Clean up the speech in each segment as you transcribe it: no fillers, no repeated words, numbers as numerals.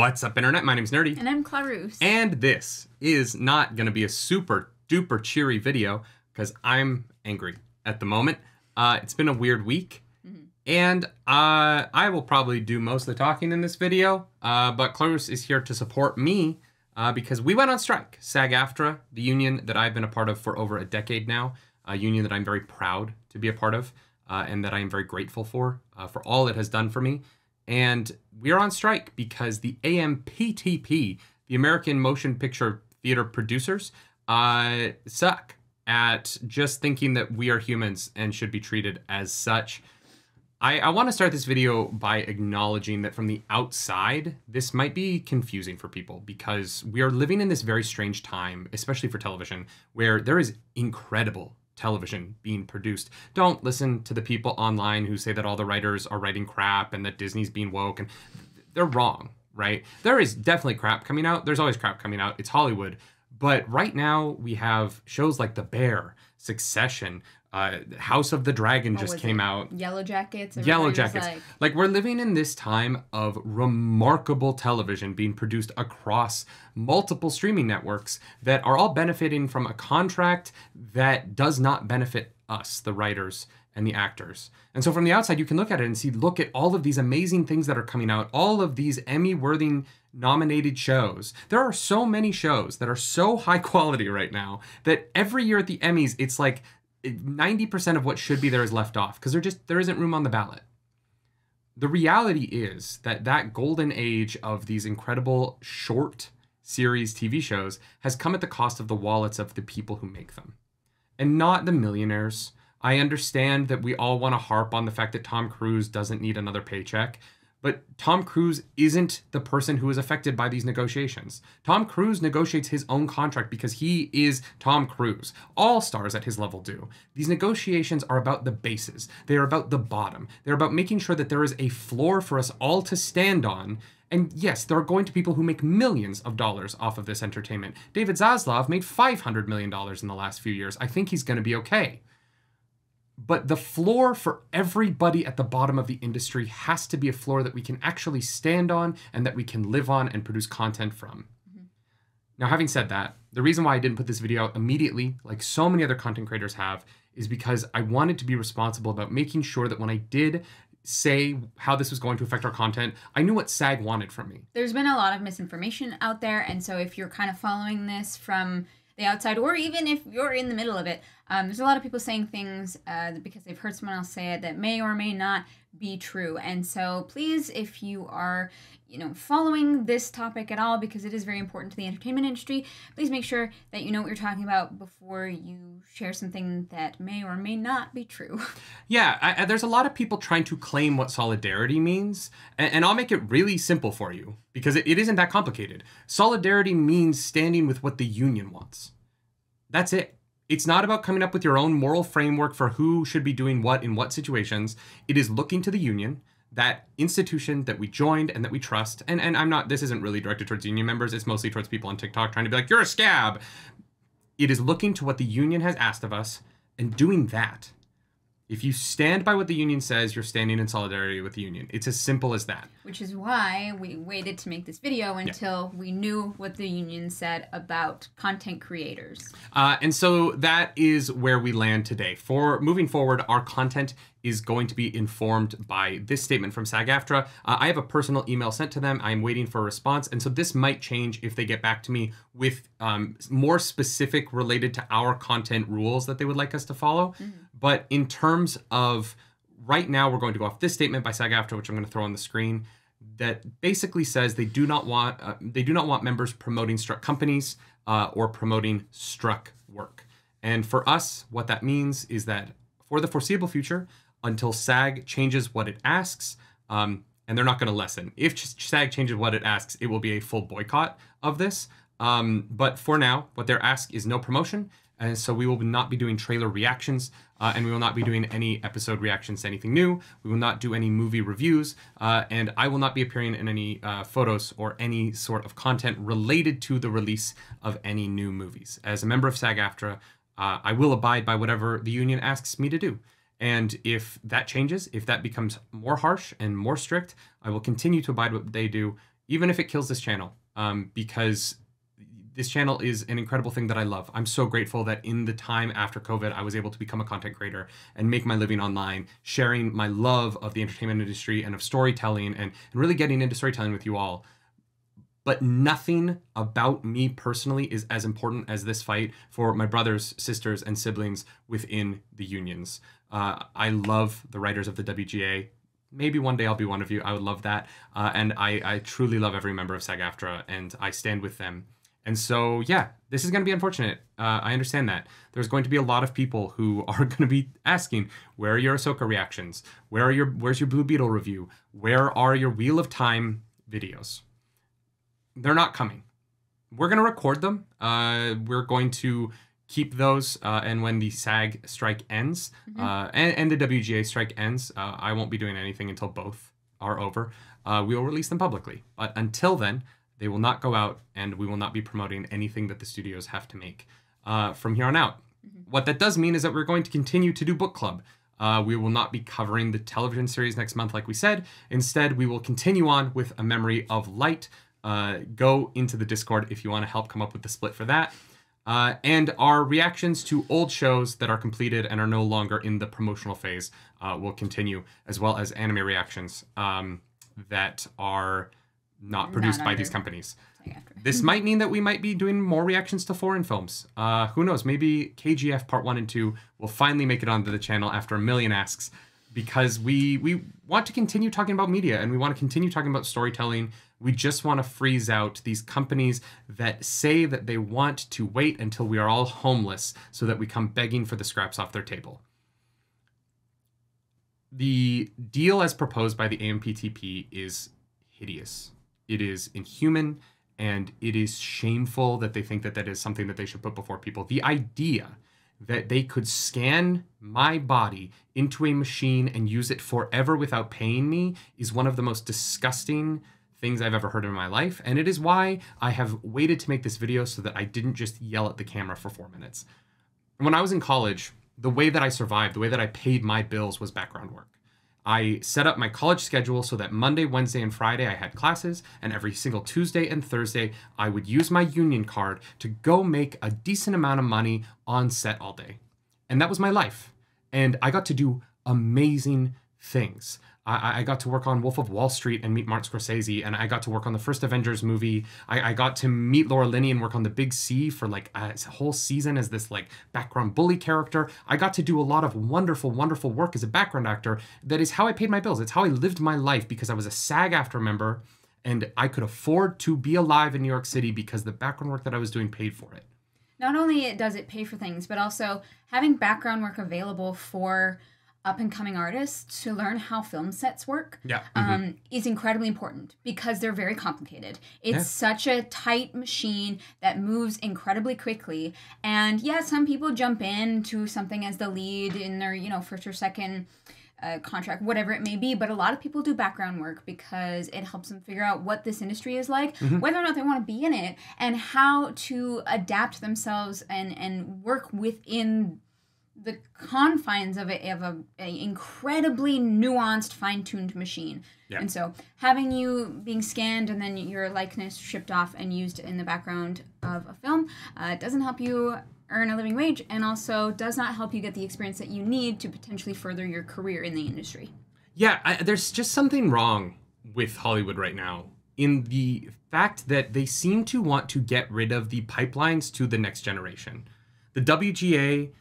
What's up, Internet? My name's Nerdy. And I'm Clarus. And this is not going to be a super duper cheery video because I'm angry at the moment. It's been a weird week. And I will probably do most of the talking in this video. But Clarus is here to support me because we went on strike. Sag-Aftra, the union that I've been a part of for over a decade now. A union that I'm very proud to be a part of. And that I am very grateful for all it has done for me. And we are on strike because the AMPTP, the American Motion Picture Theater Producers, suck at just thinking that we are humans and should be treated as such. I want to start this video by acknowledging that from the outside, this might be confusing for people because we are living in this very strange time, especially for television, where there is incredible television being produced. Don't listen to the people online who say that all the writers are writing crap and that Disney's being woke, and they're wrong, right? There is definitely crap coming out. There's always crap coming out. It's Hollywood. But right now we have shows like The Bear, Succession, House of the Dragon just came out. Yellow Jackets. Yellow Jackets. Like we're living in this time of remarkable television being produced across multiple streaming networks that are all benefiting from a contract that does not benefit us, the writers and the actors. And so from the outside, you can look at it and see, look at all of these amazing things that are coming out, all of these Emmy-worthy nominated shows. There are so many shows that are so high quality right now that every year at the Emmys, it's like 90% of what should be there is left off because there isn't room on the ballot. The reality is that that golden age of these incredible short series TV shows has come at the cost of the wallets of the people who make them and not the millionaires. I understand that we all want to harp on the fact that Tom Cruise doesn't need another paycheck, but Tom Cruise isn't the person who is affected by these negotiations. Tom Cruise negotiates his own contract because he is Tom Cruise. All stars at his level do. These negotiations are about the bases. They are about the bottom. They're about making sure that there is a floor for us all to stand on. And yes, there are going to be people who make millions of dollars off of this entertainment. David Zaslav made $500 million in the last few years. I think he's going to be okay. But the floor for everybody at the bottom of the industry has to be a floor that we can actually stand on and that we can live on and produce content from. Now, having said that, the reason why I didn't put this video out immediately, like so many other content creators have, is because I wanted to be responsible about making sure that when I did say how this was going to affect our content, I knew what SAG wanted from me. There's been a lot of misinformation out there, and so if you're kind of following this from the outside, or even if you're in the middle of it, there's a lot of people saying things because they've heard someone else say it that may or may not be true. And so please, if you are, following this topic at all, because it is very important to the entertainment industry, please make sure that you know what you're talking about before you share something that may or may not be true. Yeah, there's a lot of people trying to claim what solidarity means, and I'll make it really simple for you, because it isn't that complicated. Solidarity means standing with what the union wants. That's it. It's not about coming up with your own moral framework for who should be doing what in what situations. It is looking to the union, that institution that we joined and that we trust. And this isn't really directed towards union members. It's mostly towards people on TikTok trying to be like, you're a scab. It is looking to what the union has asked of us and doing that. If you stand by what the union says, you're standing in solidarity with the union. It's as simple as that. Which is why we waited to make this video until we knew what the union said about content creators. And so that is where we land today. For moving forward, our content is going to be informed by this statement from Sag-Aftra. I have a personal email sent to them. I'm waiting for a response. And so this might change if they get back to me with more specific related to our content rules that they would like us to follow. But in terms of right now, we're going to go off this statement by Sag-Aftra, which I'm going to throw on the screen, that basically says they do not want members promoting struck companies or promoting struck work. And for us, what that means is that for the foreseeable future, until SAG changes what it asks, and they're not going to lessen. If SAG changes what it asks, it will be a full boycott of this. But for now, what their ask is no promotion. And so we will not be doing trailer reactions, and we will not be doing any episode reactions to anything new. We will not do any movie reviews, and I will not be appearing in any photos or any sort of content related to the release of any new movies. As a member of Sag-Aftra, I will abide by whatever the union asks me to do. And if that changes, if that becomes more harsh and more strict, I will continue to abide what they do. even if it kills this channel, because this channel is an incredible thing that I love. I'm so grateful that in the time after COVID, I was able to become a content creator and make my living online, sharing my love of the entertainment industry and of storytelling and really getting into storytelling with you all. But nothing about me personally is as important as this fight for my brothers, sisters, and siblings within the unions. I love the writers of the WGA. Maybe one day I'll be one of you. I would love that. And I truly love every member of Sag-Aftra, and I stand with them. And so, yeah, this is going to be unfortunate. I understand that. There's going to be a lot of people who are going to be asking, where are your Ahsoka reactions? Where's your Blue Beetle review? Where are your Wheel of Time videos? They're not coming. We're going to record them. We're going to keep those. And when the SAG strike ends, and the WGA strike ends, I won't be doing anything until both are over. We will release them publicly. But until then, they will not go out, and we will not be promoting anything that the studios have to make from here on out. What that does mean is that we're going to continue to do book club. We will not be covering the television series next month, like we said. Instead, we will continue on with A Memory of Light. Go into the Discord if you want to help come up with the split for that. And our reactions to old shows that are completed and are no longer in the promotional phase will continue, as well as anime reactions that are not produced by these companies. This might mean that we might be doing more reactions to foreign films. Who knows? Maybe KGF Part 1 and 2 will finally make it onto the channel after a million asks, because we want to continue talking about media, and we want to continue talking about storytelling. We just want to freeze out these companies that say that they want to wait until we are all homeless so that we come begging for the scraps off their table. The deal as proposed by the AMPTP is hideous. It is inhuman, and it is shameful that they think that that is something that they should put before people. The idea that they could scan my body into a machine and use it forever without paying me is one of the most disgusting things I've ever heard in my life. And it is why I have waited to make this video, so that I didn't just yell at the camera for 4 minutes. When I was in college, the way that I survived, the way that I paid my bills was background work. I set up my college schedule so that Monday, Wednesday, and Friday I had classes, and every single Tuesday and Thursday I would use my union card to go make a decent amount of money on set all day. And that was my life. And I got to do amazing things. I got to work on Wolf of Wall Street and meet Martin Scorsese, and I got to work on the first Avengers movie. I got to meet Laura Linney and work on The Big C for like a whole season as this like background bully character. I got to do a lot of wonderful, wonderful work as a background actor. That is how I paid my bills. It's how I lived my life, because I was a SAG-Aftra member, and I could afford to be alive in New York City because the background work that I was doing paid for it. Not only does it pay for things, but also having background work available for up-and-coming artists to learn how film sets work is incredibly important, because they're very complicated. It's such a tight machine that moves incredibly quickly. And yeah, some people jump into something as the lead in their, first or second contract, whatever it may be. But a lot of people do background work because it helps them figure out what this industry is like, whether or not they want to be in it, and how to adapt themselves and work within the confines of a incredibly nuanced, fine-tuned machine. And so having you being scanned and then your likeness shipped off and used in the background of a film doesn't help you earn a living wage, and also does not help you get the experience that you need to potentially further your career in the industry. Yeah, there's just something wrong with Hollywood right now, in the fact that they seem to want to get rid of the pipelines to the next generation. The WGA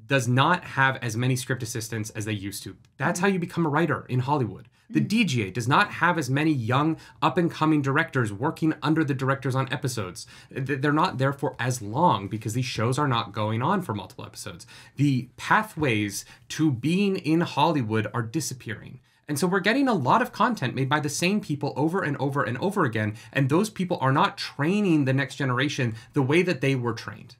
does not have as many script assistants as they used to. That's how you become a writer in Hollywood. The DGA does not have as many young up-and-coming directors working under the directors on episodes. They're not there for as long because these shows are not going on for multiple episodes. The pathways to being in Hollywood are disappearing. And so we're getting a lot of content made by the same people over and over and over again, and those people are not training the next generation the way that they were trained.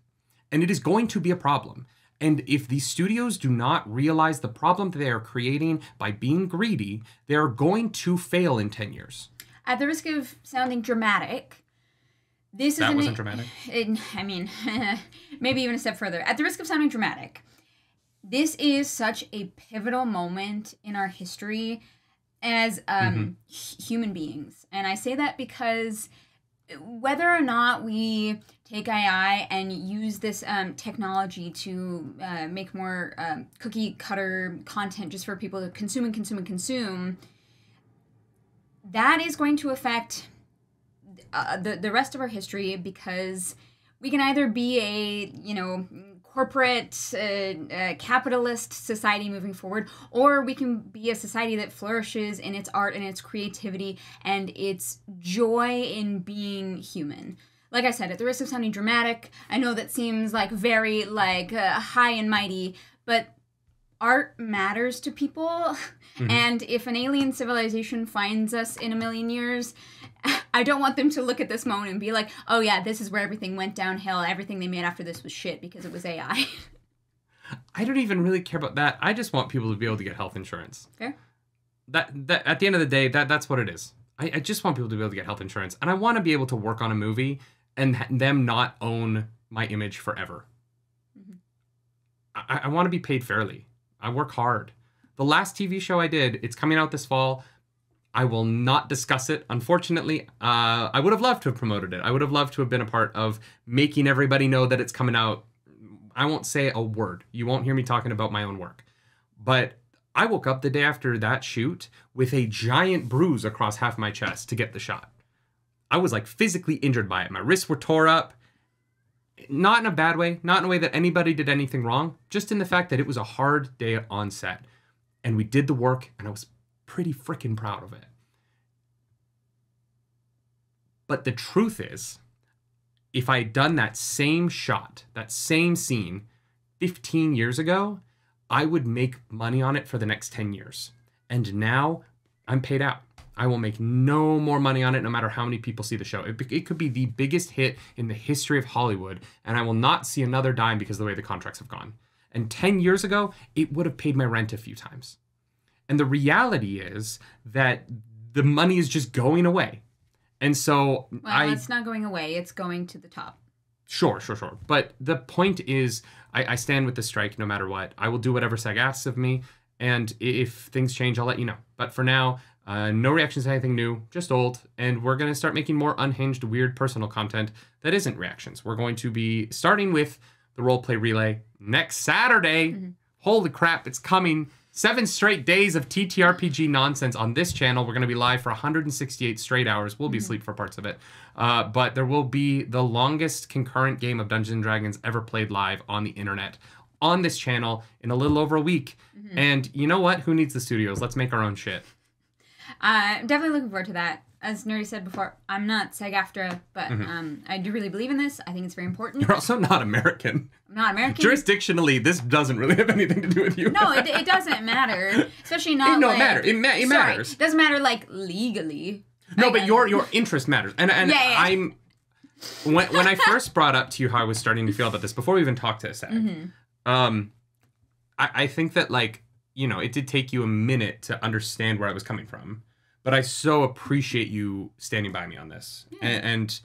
And it is going to be a problem. And if the studios do not realize the problem that they are creating by being greedy, they are going to fail in 10 years. At the risk of sounding dramatic, That wasn't dramatic. Maybe even a step further. At the risk of sounding dramatic, this is such a pivotal moment in our history, as human beings. And I say that because whether or not we take AI and use this technology to make more cookie cutter content just for people to consume and consume and consume, that is going to affect the rest of our history, because we can either be a, corporate capitalist society moving forward, or we can be a society that flourishes in its art and its creativity and its joy in being human. Like I said, at the risk of sounding dramatic, I know that seems like very high and mighty, but art matters to people. And if an alien civilization finds us in a million years, I don't want them to look at this moment and be like, oh yeah, this is where everything went downhill. Everything they made after this was shit because it was AI. I don't even really care about that. I just want people to be able to get health insurance. Fair. That at the end of the day, that's what it is. I just want people to be able to get health insurance. And I want to be able to work on a movie and them not own my image forever. I want to be paid fairly. I work hard. The last TV show I did, it's coming out this fall. I will not discuss it, unfortunately. I would have loved to have promoted it. I would have loved to have been a part of making everybody know that it's coming out. I won't say a word. You won't hear me talking about my own work. But I woke up the day after that shoot with a giant bruise across half my chest to get the shot. I was physically injured by it. My wrists were tore up. Not in a bad way. Not in a way that anybody did anything wrong. Just in the fact that it was a hard day on set. And we did the work, and I was pretty freaking proud of it. But the truth is, if I had done that same shot, that same scene 15 years ago, I would make money on it for the next 10 years. And now I'm paid out. I will make no more money on it no matter how many people see the show. It could be the biggest hit in the history of Hollywood, and I will not see another dime because of the way the contracts have gone. And 10 years ago, it would have paid my rent a few times. And the reality is that the money is just going away. And so it's not going away. It's going to the top. Sure. But the point is, I stand with the strike no matter what. I will do whatever SAG asks of me. And if things change, I'll let you know. But for now, no reactions to anything new, just old. And we're going to start making more unhinged, weird personal content that isn't reactions. We're going to be starting with the roleplay relay next Saturday. Holy crap, it's coming. 7 straight days of TTRPG nonsense on this channel. We're going to be live for 168 straight hours. We'll be asleep for parts of it. But there will be the longest concurrent game of Dungeons & Dragons ever played live on the internet on this channel in a little over a week. And you know what? Who needs the studios? Let's make our own shit. I'm definitely looking forward to that. As Nerdy said before, I'm not Sag-Aftra, but I do really believe in this. I think it's very important. You're also not American. I'm not American. Jurisdictionally, this doesn't really have anything to do with you. No, it doesn't matter. Especially not it matters. It matters. It doesn't matter, legally. No, but your interest matters. And yeah. I'm... When I first brought up to you how I was starting to feel about this, before we even talked to Sag, I think that, it did take you a minute to understand where I was coming from. But I so appreciate you standing by me on this. Yeah. And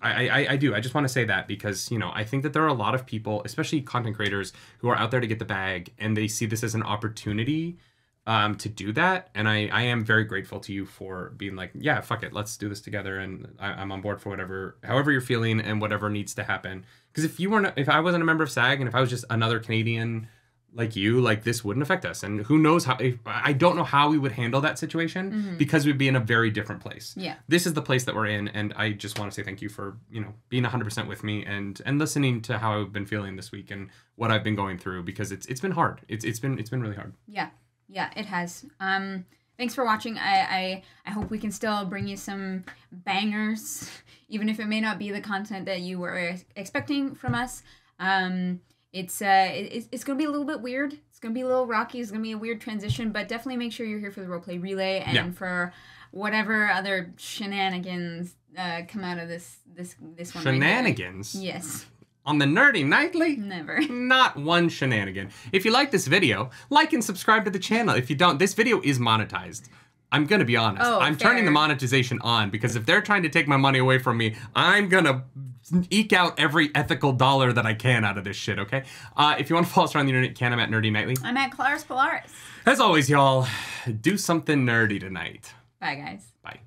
I do. I just want to say that because, I think that there are a lot of people, especially content creators, who are out there to get the bag, and they see this as an opportunity to do that. And I am very grateful to you for being like, yeah, fuck it, let's do this together. And I'm on board for however you're feeling and whatever needs to happen. Because if I wasn't a member of SAG and if I was just another Canadian like you, this wouldn't affect us. And who knows how, I don't know how we would handle that situation because we'd be in a very different place. Yeah. This is the place that we're in. And I just want to say thank you for, being 100% with me and listening to how I've been feeling this week and what I've been going through, because it's been hard. It's been really hard. Yeah. Yeah, it has. Thanks for watching. I hope we can still bring you some bangers, even if it may not be the content that you were expecting from us. It's going to be a little bit weird. It's going to be a little rocky. It's going to be a weird transition, but definitely make sure you're here for the roleplay relay and for whatever other shenanigans come out of this one. Shenanigans? Right here. Yes. On the Nerdy Nightly? Never. Not one shenanigan. If you like this video, like and subscribe to the channel. If you don't, this video is monetized. I'm going to be honest. Oh, I'm fair. turning the monetization on because if they're trying to take my money away from me, I'm going to eke out every ethical dollar that I can out of this shit, okay? If you want to follow us around the internet, you can. I'm at Nerdy Nightly. I'm at Claris Polaris. As always, y'all, do something nerdy tonight. Bye, guys. Bye.